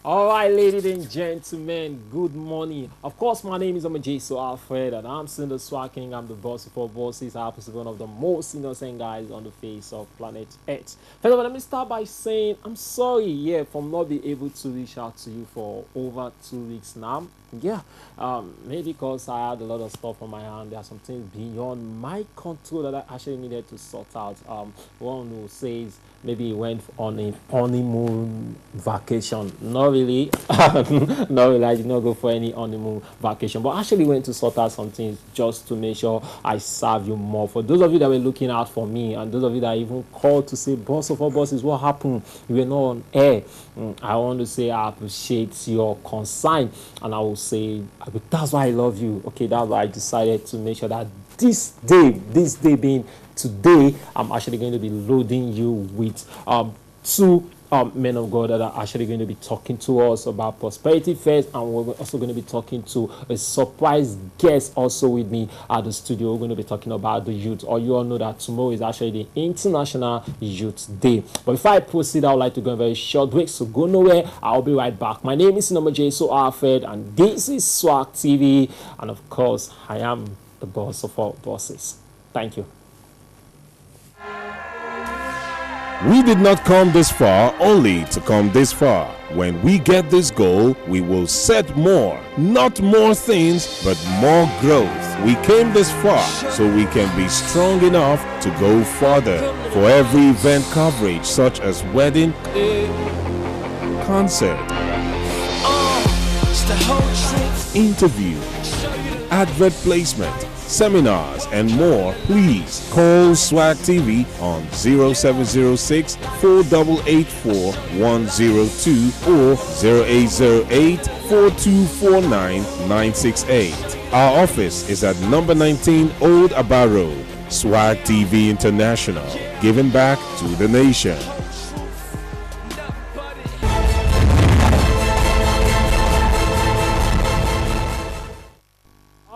All right, ladies and gentlemen, good morning. Of course, my name is Amajesu Alfred, and I'm still the Swag King. I'm the boss of all bosses. I happen to be one of the most innocent guys on the face of planet Earth. First of all, let me start by saying I'm sorry, for not being able to reach out to you for over 2 weeks now. Maybe because I had a lot of stuff on my hand. There are some things beyond my control that I actually needed to sort out. One who says maybe he went on a honeymoon vacation. Not really. Not really. I did not go for any honeymoon vacation, but actually went to sort out some things just to make sure I serve you more. For those of you that were looking out for me, and those of you that even called to say, "Boss of all bosses, what happened? You were not on air." I want to say I appreciate your concern, and I will say that's why I love you. Okay, that's why I decided to make sure that this day being today, I'm actually going to be loading you with two men of God that are actually going to be talking to us about prosperity first, and we're also going to be talking to a surprise guest also with me at the studio. We're going to be talking about the youth. Or you all know that tomorrow is actually the International Youth Day. But before I proceed, I would like to go a very short break, so go nowhere. I'll be right back. My name is Amajesu Alfred, and this is Swag TV, and of course, I am the boss of all bosses. Thank you. We did not come this far only to come this far. When we get this goal, we will set more, not more things, but more growth. We came this far so we can be strong enough to go further. For every event coverage such as wedding, concert, interview, advert placement, seminars, and more, please call Swag TV on 0706 4884 102 or 0808 4249 968. Our office is at number 19 Old Aba Road. Swag TV International, giving back to the nation.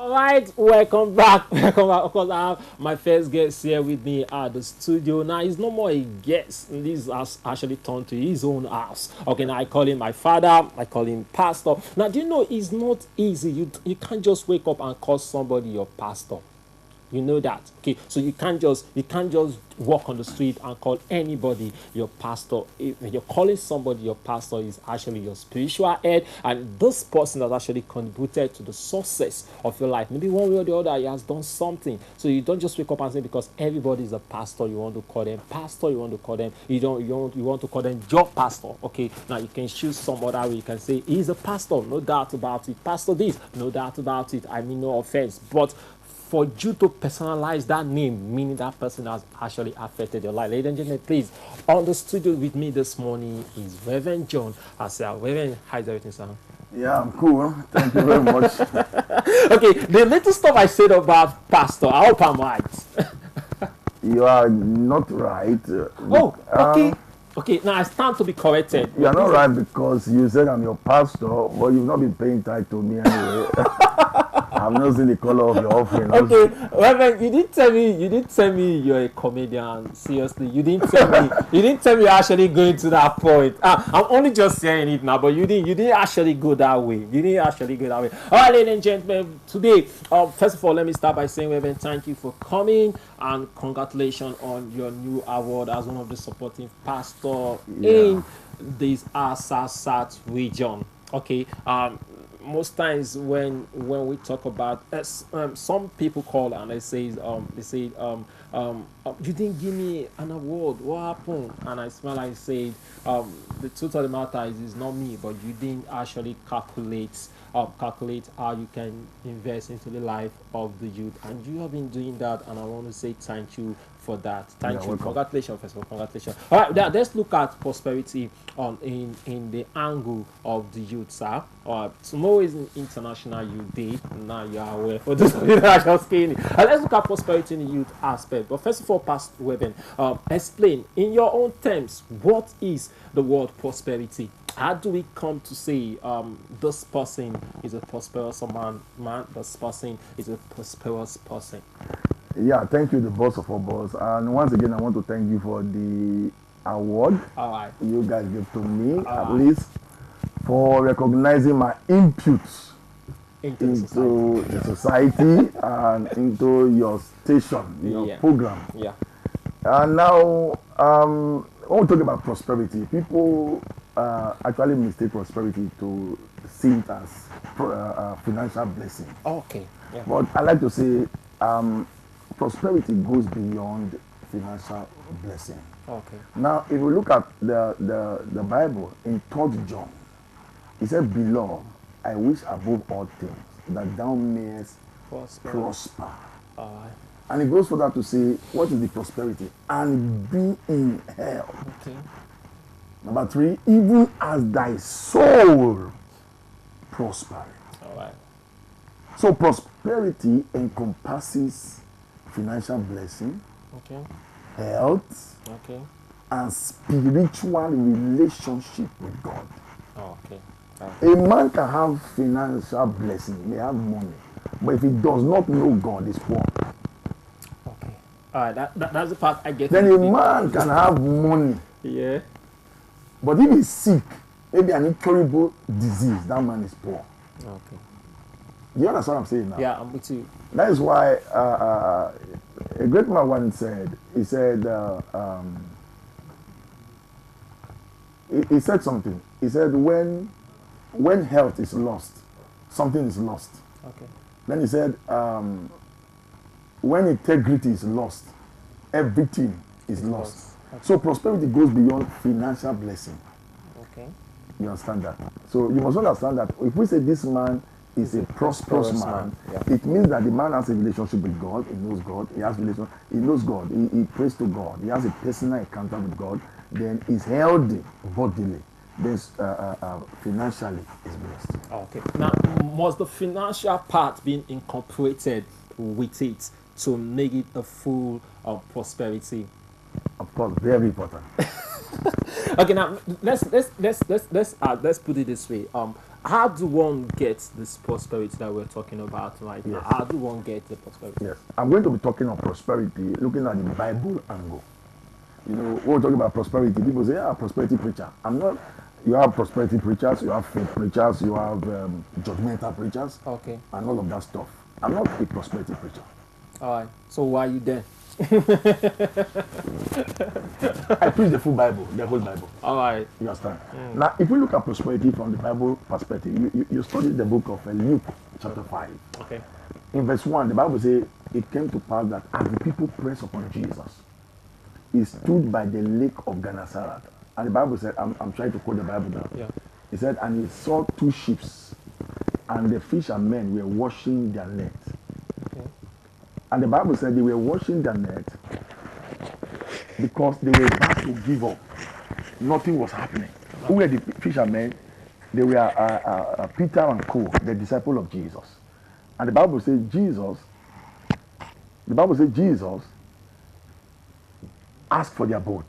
Right, welcome back. Welcome back. Of course, I have my first guest here with me at the studio. Now, he's no more a guest. This has actually turned to his own house. Okay, now I call him my father. I call him pastor. Now, do you know it's not easy? You can't just wake up and call somebody your pastor. You know that. Okay, so you can't just walk on the street and call anybody your pastor. If you're calling somebody your pastor, is actually your spiritual head, and this person has actually contributed to the success of your life. Maybe one way or the other, he has done something. So you don't just wake up and say because everybody is a pastor, you want to call them pastor. You want to call them. You want to call them your pastor. Okay, now you can choose some other way. You can say he's a pastor, no doubt about it. Pastor this, no doubt about it. I mean no offense, but for you to personalize that name, meaning that person has actually affected your life. Ladies and gentlemen, please, on the studio with me this morning is Reverend John. I say, Reverend, how's everything, sir? Yeah, I'm cool. Thank you very much. Okay, the little stuff I said about pastor, I hope I'm right. You are not right. Oh, okay. Okay, now I stand to be corrected. You are not right because you said I'm your pastor, but you've not been paying tithe to me anyway. I've not seen the color of your offering. Okay, Reverend, you didn't tell me you're a comedian. Seriously, you didn't tell me. You didn't tell me you're actually going to that point. I'm only just saying it now, but you didn't actually go that way. You didn't actually go that way. All right, ladies and gentlemen, today, first of all, let me start by saying, Reverend, thank you for coming and congratulations on your new award as one of the supporting pastors in this Asasat region. Okay, most times when we talk about some people call and they say you didn't give me an award, what happened? And I smile and say the truth of the matter is it's not me, but you didn't actually calculate how you can invest into the life of the youth, and you have been doing that, and I want to say thank you for that. Thank you. Welcome. Congratulations, first of all. Congratulations. All right, now let's look at prosperity in the angle of the youth, sir. Tomorrow is an International Youth Day. Now you are aware. For those of you that are just saying it. Let's look at prosperity in the youth aspect. But first of all, Pastor Weben, explain in your own terms what is the word prosperity. How do we come to say this person is a prosperous man, this person is a prosperous person? Yeah, thank you, the boss of all boss. And once again, I want to thank you for the award All right. you guys give to me, All at right. least for recognizing my input Into the society. into the society and into your station, your Yeah. program. Yeah. And now, when we talk about prosperity, people actually mistake prosperity to see it as financial blessing. Okay. Yeah. But I like to say prosperity goes beyond financial blessing. Okay. Now, if we look at the Bible in 3rd John, it said, "Beloved, I wish above all things that thou mayest prosper." And it goes further to say, what is the prosperity? And be in health. Okay. Number 3, even as thy soul prospereth. All right. So prosperity encompasses financial blessing, Okay. health, Okay. and spiritual relationship with God. Okay. A man can have financial blessing, he may have money, but if he does not know God, he's poor. Okay. All right. That's the part I get. Then a man can have money, Yeah. but if he's sick, maybe an incurable disease, that man is poor. Okay. You understand what I'm saying now? Yeah, I'm with you. That is why a great man once said, he said something. He said, when health is lost, something is lost. Okay. Then he said, when integrity is lost, everything is lost. Okay. So prosperity goes beyond financial blessing. Okay. You understand that? So you must understand that if we say this man is a prosperous man, yeah. it means that the man has a relationship with God. He knows God. He knows God. He prays to God. He has a personal encounter with God. Then he's healthy bodily. Then financially is blessed. Okay. Now, must the financial part be incorporated with it to make it a full prosperity? Of course, very important. Okay. Now, let's put it this way. How do one get this prosperity that we're talking about right now? Yes. How do one get the prosperity? Yes, I'm going to be talking on prosperity, looking at the Bible angle. You know, when we're talking about prosperity, people say, prosperity preacher. I'm not. You have prosperity preachers, you have faith preachers, you have judgmental preachers, Okay. and all of that stuff. I'm not a prosperity preacher. All right. So why are you there? I preach the full Bible, the whole Bible. All right. You understand? Now, if we look at prosperity from the Bible perspective, you study the book of Luke, chapter 5. Okay. In verse 1, the Bible says, it came to pass that as the people pressed upon Jesus, he stood by the lake of Gennesaret. And the Bible said, I'm trying to quote the Bible now. Yeah. He said, and he saw 2 ships, and the fishermen were washing their net. Okay. And the Bible said they were washing their net because they were about to give up. Nothing was happening. Who were the fishermen? They were Peter and Co, the disciple of Jesus. And the Bible says Jesus asked for their boat.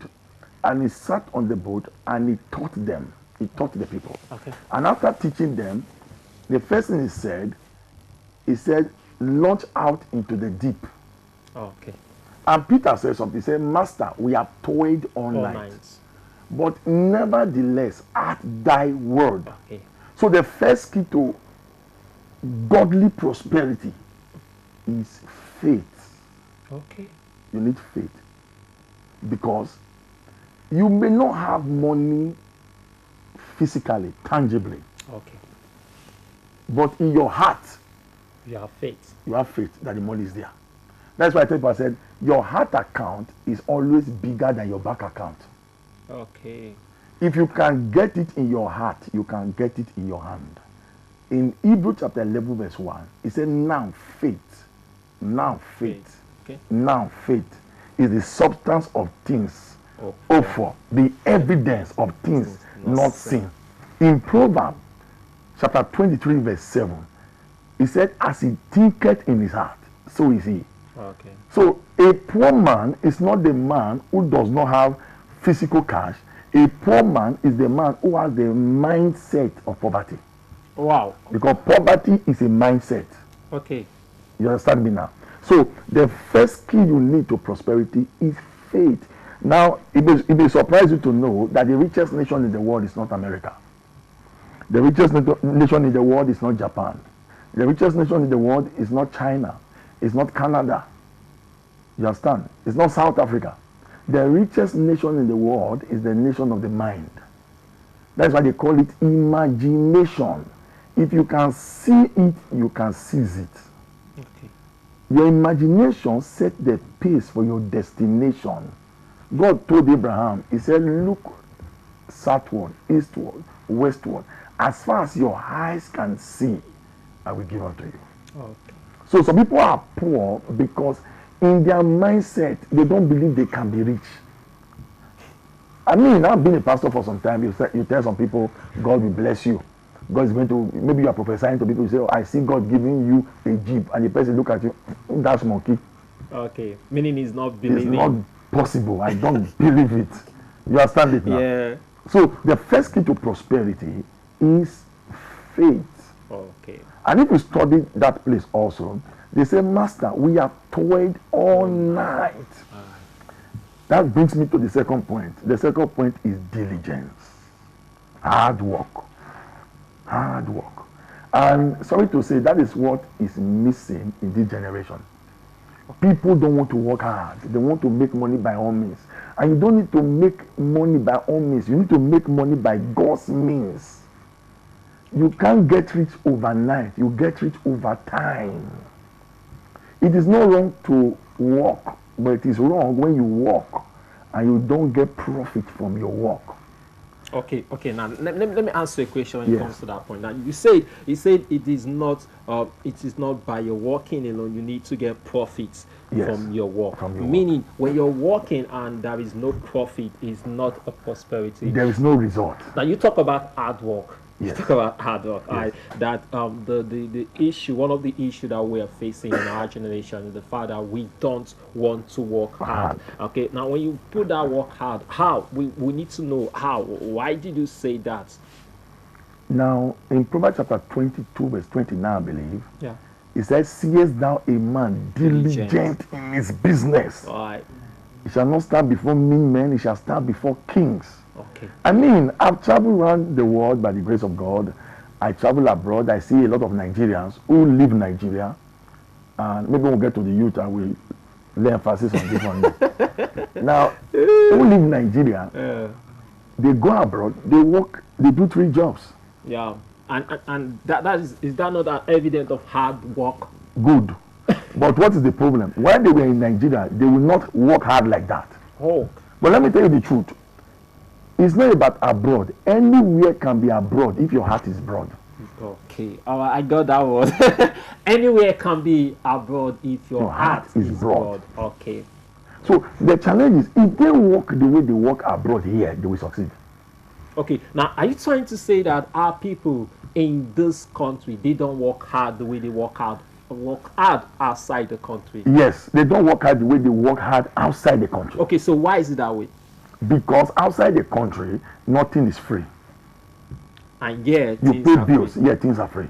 And he sat on the boat and he taught them. He taught the people. Okay. And after teaching them, the first thing he said, launch out into the deep. Okay. And Peter said something. He said, Master, we have toiled all night. But nevertheless, at thy word. Okay. So the first key to godly prosperity is faith. Okay. You need faith. Because you may not have money physically, tangibly, Okay. but in your heart, You have faith. you have faith that the money is there. That's why I tell people, I said, your heart account is always bigger than your bank account. Okay. If you can get it in your heart, you can get it in your hand. In Hebrews chapter 11 verse 1, it said, now faith Okay. now faith is the substance of things Oh, hoped for, the evidence of things not seen. In Proverbs chapter 23 verse 7, he said, as he thinketh in his heart, so is he. Okay. So a poor man is not the man who does not have physical cash. A poor man is the man who has the mindset of poverty. Wow. Because poverty is a mindset. Okay. You understand me now? So the first key you need to prosperity is faith. Now, it may surprise you to know that the richest nation in the world is not America. The richest nation in the world is not Japan. The richest nation in the world is not China. It's not Canada. You understand? It's not South Africa. The richest nation in the world is the nation of the mind. That's why they call it imagination. If you can see it, you can seize it. Okay. Your imagination set the pace for your destination. God told Abraham, he said, look southward, eastward, westward. As far as your eyes can see, I will give unto you. Okay. So some people are poor because in their mindset, they don't believe they can be rich. I mean, I've been a pastor for some time. You tell some people, God will bless you. God is going to, maybe you are prophesying to people, you say, oh, I see God giving you a jeep. And the person look at you, that's monkey. Okay. Meaning he's not believing. It's not possible. I don't believe it. You understand it now? Yeah. So the first key to prosperity is faith. Okay. And if you study that place also, they say, Master, we have toiled all night. That brings me to the second point. The second point is diligence. Hard work. Hard work. And sorry to say, that is what is missing in this generation. People don't want to work hard. They want to make money by all means. And you don't need to make money by all means. You need to make money by God's means. You can't get rich overnight. You get rich over time. It is not wrong to work, but it is wrong when you work and you don't get profit from your work. Okay. Now let me answer a question when it comes to that point. Now you said it is not by your working alone. You need to get profits from your work. Meaning when you're working and there is no profit, is not a prosperity. There is no result. Now you talk about hard work. Yes. Talk about hard work. Yes. The issue, one of the issues that we are facing in our generation is the fact that we don't want to work hard. Okay. Now when you put that work hard, how we need to know how. Why did you say that? Now in Proverbs chapter 22 verse 29, I believe. Yeah. It says, seest thou a man diligent in his business? All right. He shall not stand before mean men, he shall stand before kings. Okay. I mean, I've traveled around the world by the grace of God. I travel abroad. I see a lot of Nigerians who live in Nigeria. And maybe we'll get to the youth and we'll lay emphasis on this one. Now, who live in Nigeria, they go abroad, they work, they do 3 jobs. Yeah. And that is that not an evidence of hard work? Good. But what is the problem? While they were in Nigeria, they will not work hard like that. Oh. But let me tell you the truth. It's not about abroad. Anywhere can be abroad if your heart is broad. Okay. I got that one. Anywhere can be abroad if your heart is broad. Okay. So the challenge is, if they work the way they work abroad here, they will succeed. Okay. Now, are you trying to say that our people in this country, they don't work hard the way they work hard outside the country? Yes, they don't work hard the way they work hard outside the country. Okay, so why is it that way? Because outside the country, nothing is free. And yet, you pay bills, yet things are free.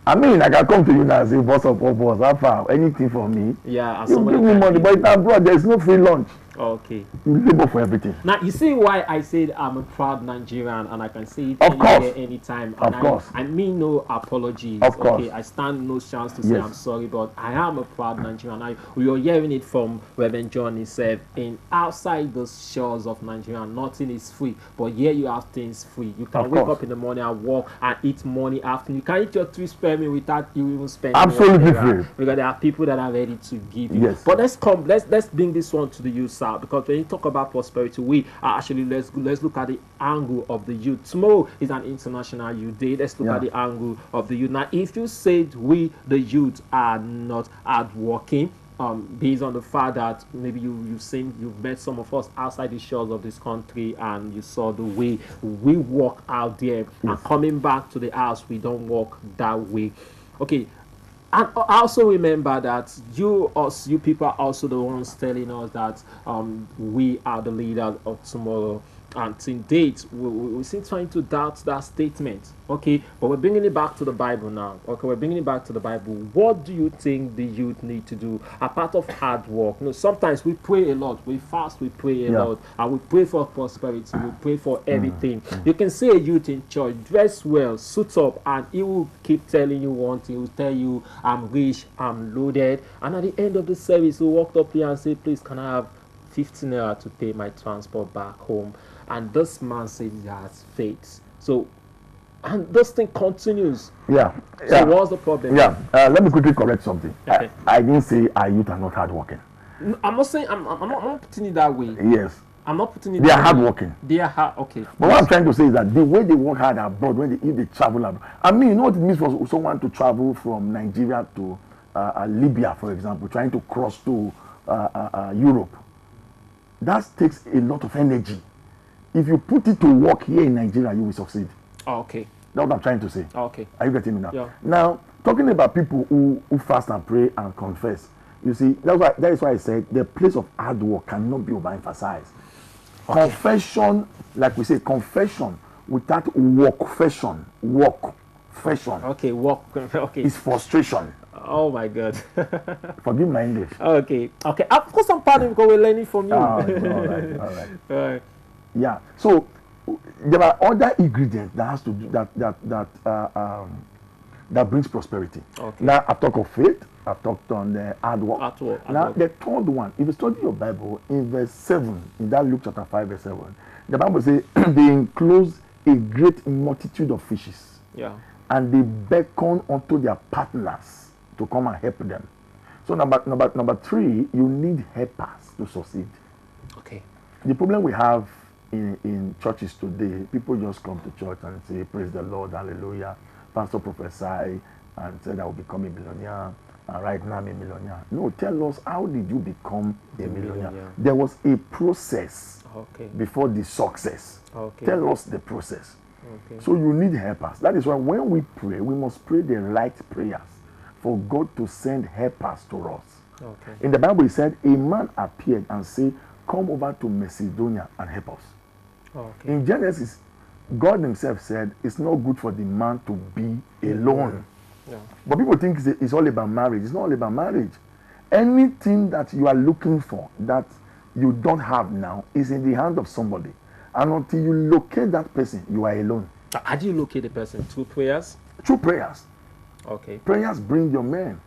I mean, I can come to you now and say, boss of all boss, how far, anything for me. Yeah, you give me money, but abroad, there is no free lunch. Okay. You labor for everything. Now, you see why I said I'm a proud Nigerian and I can say it anywhere, anytime. And of course. I mean no apologies. Of course. Okay, I stand no chance to say I'm sorry, but I am a proud Nigerian. We are hearing it from Reverend John himself. In outside the shores of Nigeria, nothing is free. But here you have things free. You can wake up in the morning and walk and eat morning, afternoon. You can eat your 3 spare meal without you even spending. Absolutely free. Because there are people that are ready to give you. Yes. But let's bring this one to the youth side, because when you talk about prosperity, we are actually let's look at the angle of the youth. Tomorrow is an International Youth Day. Let's look at the angle of the youth. Now, if you said we the youth are not hardworking, based on the fact that maybe you've met some of us outside the shores of this country and you saw the way we walk out there, and coming back to the house, we don't walk that way. Okay. And also remember that you people are also the ones telling us that we are the leaders of tomorrow. And to date, we seem trying to doubt that statement. Okay, but we're bringing it back to the Bible now. Okay, we're bringing it back to the Bible. What do you think the youth need to do apart of hard work? You know, sometimes we pray a lot, we fast, we pray a lot, and we pray for prosperity, we pray for everything. You can see a youth in church, dress well, suit up, and he will keep telling you one thing. He will tell you, I'm rich, I'm loaded, and at the end of the service, he will walk up here and say, please, can I have 15 naira to pay my transport back home? And this man says he has faith. So, and this thing continues. Yeah. So what's the problem? Yeah. Let me quickly correct something. Okay. I didn't say our youth are not hardworking. I'm not saying, I'm not putting it that way. Yes. I'm not putting it They that are way. hardworking. They are hard, okay. But what I'm trying to say is that the way they work hard abroad, if they travel abroad, I mean, you know what it means for someone to travel from Nigeria to Libya, for example, trying to cross to Europe. That takes a lot of energy. If you put it to work here in Nigeria, you will succeed. Oh, okay. That's what I'm trying to say. Oh, okay. Are you getting me now? Yeah. Now, talking about people who fast and pray and confess, you see, that is why I said the place of hard work cannot be overemphasized. Okay. Confession, like we say, confession without work fashion. Okay, work. Okay. Is frustration. Oh my God. Forgive my English. Okay. Okay. Of course, I'm pardon because we're learning from you. All right. All right. Right. Yeah. So there are other ingredients that has to do that brings prosperity. Okay. Now I've talked of faith. I've talked on the hard work. Now the third one, if you study your Bible in verse 7, in that Luke chapter 5 verse 7, the Bible says they enclose a great multitude of fishes. Yeah. And they beckon unto their partners to come and help them. So number 3, you need helpers to succeed. Okay. The problem we have in churches today, people just come to church and say, praise the Lord, hallelujah. Pastor prophesy and said I will become a millionaire. And right now I'm a millionaire. No, tell us, how did you become a millionaire? There was a process before the success. Tell us the process. So you need helpers. That is why when we pray, we must pray the right prayers for God to send helpers to us. In the Bible, it said, a man appeared and said, come over to Macedonia and help us. In Genesis, God himself said, it's not good for the man to be alone. But people think it's all about marriage. It's not all about marriage. Anything that you are looking for that you don't have now is in the hand of somebody. And until you locate that person, you are alone. How do you locate the person? Through prayers? Through prayers. Okay. Prayers bring your men.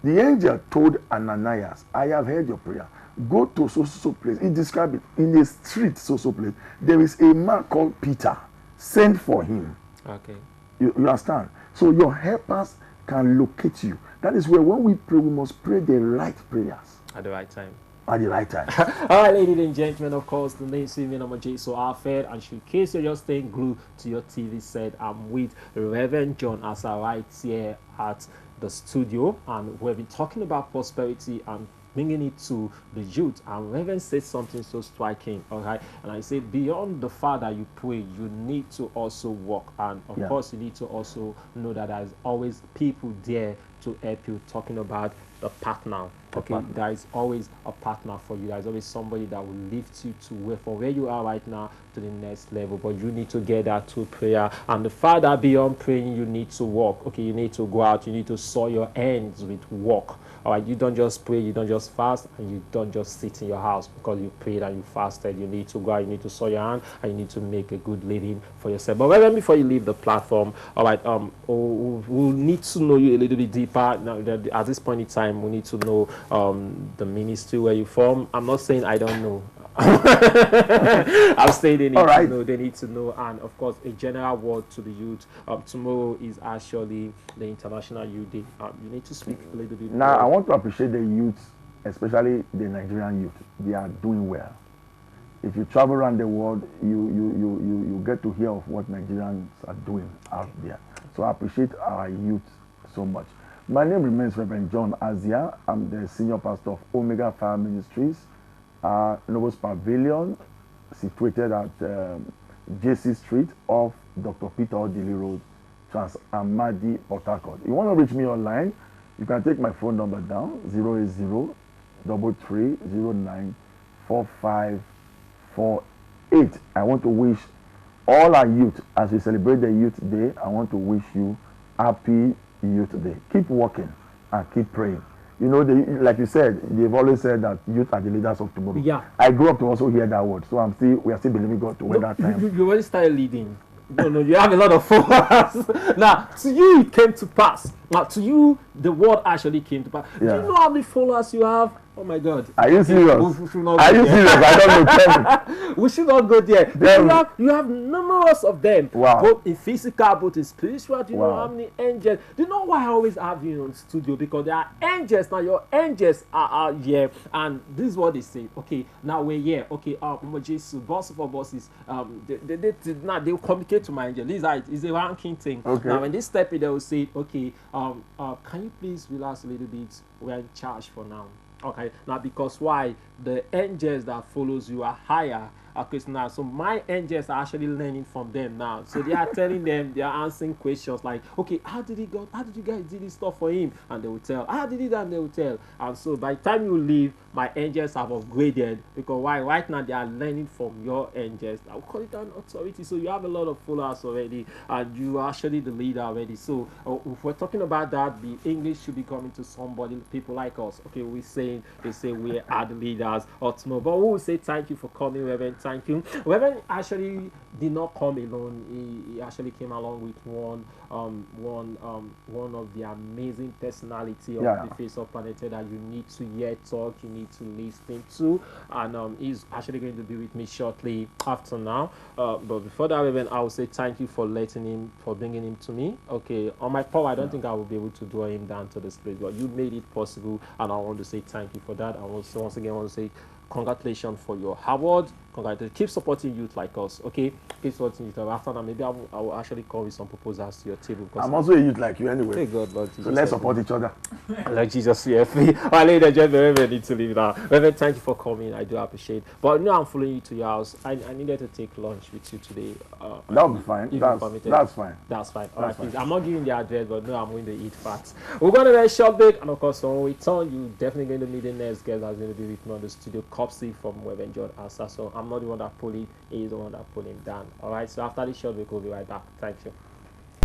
The angel told Ananias, I have heard your prayer. Go to so place. He described it. In a street so place, there is a man called Peter. Send for him. Okay. You understand? So your helpers can locate you. That is where when we pray, we must pray the right prayers. At the right time. At the right time. All right, ladies and gentlemen, of course, the name is Omojesu Alfred, and in case you're just staying glued to your TV set, I'm with Reverend John Asa right here at the studio, and we've been talking about prosperity and bringing it to the youth. And Reverend said something so striking, all right? And I said, beyond the Father you pray, you need to also walk, and of course, you need to also know that there's always people there to help you, talking about the partner. Okay, there is always a partner for you. There's always somebody that will lift you to where you are right now to the next level. But you need to get that through prayer. And the Father, beyond praying, you need to walk. Okay, you need to go out. You need to sow your hands with work. All right, you don't just pray, you don't just fast, and you don't just sit in your house because you prayed and you fasted. You need to go out, you need to sow your hand, and you need to make a good living for yourself. But Reverend, before you leave the platform, all right, we'll need to know you a little bit deeper. Now, at this point in time, we need to know the ministry where you're from. I'm not saying I don't know. I'm saying they need to know. They need to know, and of course, a general word to the youth. Tomorrow is actually the International Youth Day. You need to speak a little bit. Now, I want to appreciate the youth, especially the Nigerian youth. They are doing well. If you travel around the world, you get to hear of what Nigerians are doing out there. So I appreciate our youth so much. My name remains Reverend John Azia. I'm the senior pastor of Omega Fire Ministries, Novus Pavilion, situated at JC Street off Dr. Peter Odili Road, Trans Amadi, Port Harcourt. You want to reach me online, you can take my phone number down, 080-3309-4548. 8, I want to wish all our youth, as we celebrate the Youth Day, I want to wish you happy Youth Day. Keep working and keep praying. You know, like you said, they've always said that youth are the leaders of tomorrow. Yeah. I grew up to also hear that word, so we are still believing God to wait that time. You already started leading. No, you have a lot of followers. Now, to you, it came to pass. Now, to you, the word actually came to pass. Yeah. Do you know how many followers you have? Oh my God. Are you serious? We should not Are go you there. serious? I don't know. Tell me. We should not go there. Tell You have numerous of them. Wow. Both in physical, both in spiritual. Do you know Wow. how many angels? Do you know why I always have you on studio? Because there are angels. Now your angels are here. And this is what they say. Okay, now we're here. Okay, Jesus, boss for bosses. They'll communicate to my angel. This is a ranking thing. Okay. Now when they step in, they will say, okay, can you please relax a little bit? We're in charge for now. Okay, now because why? The angels that follows you are higher. Okay, so now, so my angels are actually learning from them now. So they are telling them, they are answering questions like, okay, how did you guys do this stuff for him? And they will tell, how did he do? And they will tell. And so by the time you leave, my angels have upgraded, because why? Right now they are learning from your angels. I will call it an authority. So you have a lot of followers already, and you are actually the leader already. So if we're talking about that, the English should be coming to somebody, people like us. Okay, they say we are the leaders or tomorrow. But we will say thank you for coming, Reverend. Thank you. Reverend actually did not come alone. He actually came along with one of the amazing personality of the face of planet Earth that you need to hear talk, you need to listen to, and he's actually going to be with me shortly after now. But before that, Reverend, I will say thank you for bringing him to me. Okay, on my power, I don't think I will be able to draw him down to this place, but you made it possible, and I want to say thank you for that. I also once again want to say congratulations for your award. Congratulations. Keep supporting youth like us, okay? Keep supporting youth. After that, maybe I will actually come with some proposals to your table. I'm also a youth like you anyway. Thank God, Lord Jesus. So let's support each other. Like Jesus, CFP. All right, ladies and gentlemen, Reverend need to leave now. Reverend, thank you for coming. I do appreciate it. But I'm following you to your house. I needed to take lunch with you today. That'll be fine. That's fine. That's fine. All right, please. I'm not giving the address, but no, I'm going to eat fat. We're going to very short break, and of course, when we return, you're definitely going to meet the next guest that's going to be with me on the studio, Copsy from Reverend John Asa. So I'm not the one that pulled it, he's the one that pulled him down. All right, so after this short break, we'll be right back. Thank you.